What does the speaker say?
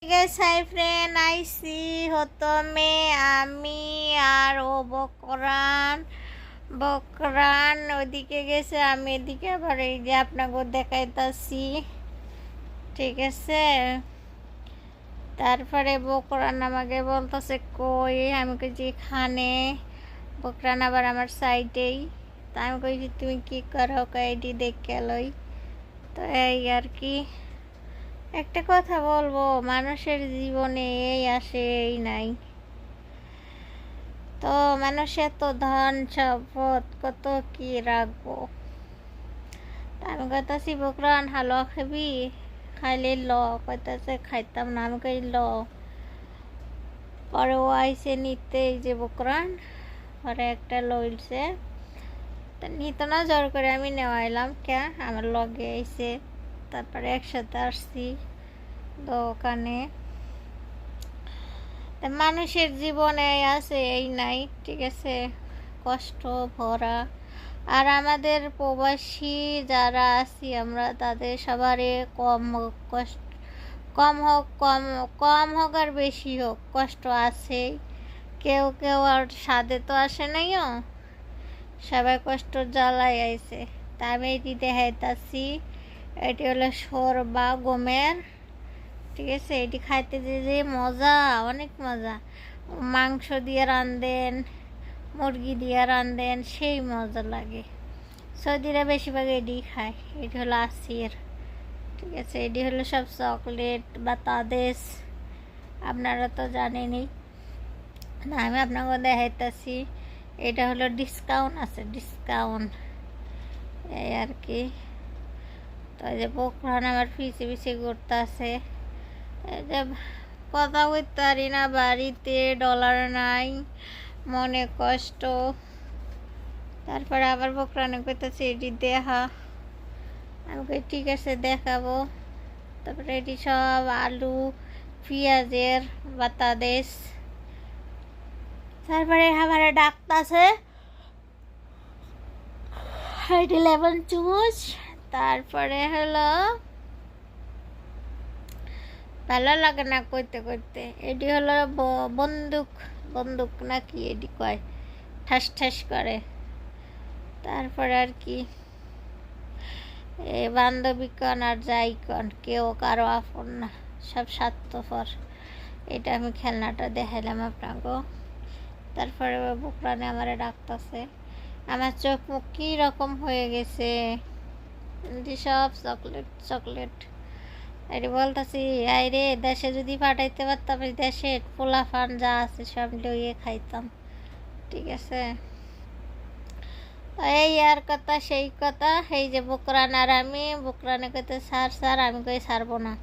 Guess hi friend আইসি হতমে আমি আর ও বকরান বকরান ওদিকে গেছে, আমি এদিকে আবার এই যে আপনাকে দেখাইতাছি। ঠিক আছে, তারপরে বকরান আমাকে বলতেছে কই, আমি কইছি এখানে। বকরান আবার আমার সাইডেই, তা আমি কইছি তুমি কি করো, কয়েকটি দেখে লই। তো এই আর কি, একটা কথা বলবো, মানুষের জীবনে এই আসে এই নাই। তো মানুষের তো ধন সম্পদ কত কি রাখবো। আমি কইতাছি বকরান হালুয়া খাবি, খাইলে ল। কইতাছে খাইতাম না, আমি কই ল। পরে ও আইসে নিতে, এই যে বকরান পরে একটা লইছে, তা নিত না, জোর করে আমি নেওয়াইলাম কে, আমার লগে আইসে। তারপরে একসাথে আসছি দোকানে। মানুষের জীবনে আছে এই নাই, ঠিক আছে, কষ্ট ভরা। আর আমাদের প্রবাসী যারা আছি আমরা, তাদের সবারই কম হোক কষ্ট, কম হোক কম হোক আর বেশি হোক, কষ্ট আছেই। কেউ কেউ আর স্বাদে তো আসে নাইও, সবাই কষ্ট জ্বালাই আইছে। তা আমি এটি দেখাইতাছি, এটি হলো শোরবা গমের। ঠিক আছে, এটি খাইতে যে মজা, অনেক মজা। মাংস দিয়ে রান্ধেন, মুরগি দিয়ে রান্ধেন, সেই মজা লাগে। সৌদিরা বেশিরভাগ এটি খায়। এটি হলো আসির। ঠিক আছে, এটি হলো সব চকলেট বা তাদেশ, আপনারা তো জানেনই না, আমি আপনাকে দেখাইতেছি। এটা হলো ডিসকাউন্ট আছে, ডিসকাউন্ট, এই আর কি। তো এই যে বকরান আমার পিছিয়ে পিছিয়ে ঘুরতে আছে। এই যে কথা বলতে পারি না, বাড়িতে ডলার নাই, মনে কষ্ট। তারপরে আবার বকরানে কইতেছে এটি দেখা, আমি কই ঠিক আছে দেখাবো। তারপরে এটি সব আলু পেঁয়াজের বাতাদেশ। তারপরে আমার ডাকতাছে এটি লেমন জুস। তারপরে হলো ভালো লাগে না কইতে কইতে, এটি হলো বন্দুক, বন্দুক নাকি এটি কয়, ঠাস ঠাস করে। তারপরে আর কি, এ বান্ধবী কন আর যাই কন, কেউ কারো আপন না, সব স্বার্থপর। এটা আমি খেলনাটা দেখাইলাম আপনাকে। তারপরে বুকরানে আমারে ডাকতেছে, আমার চোখ মুখ কী রকম হয়ে গেছে, সব চকলেট চকলেট। এটি বলতেছি আইরে দেশে যদি পাঠাইতে পারতাম, দেশে পোলা ফান যা আছে সব লইয়ে খাইতাম। ঠিক আছে, এই আর কথা সেই কথা। এই যে বকরান আর আমি, বকরানে কইতে স্যার স্যার, আমি কই ছাড়বো না।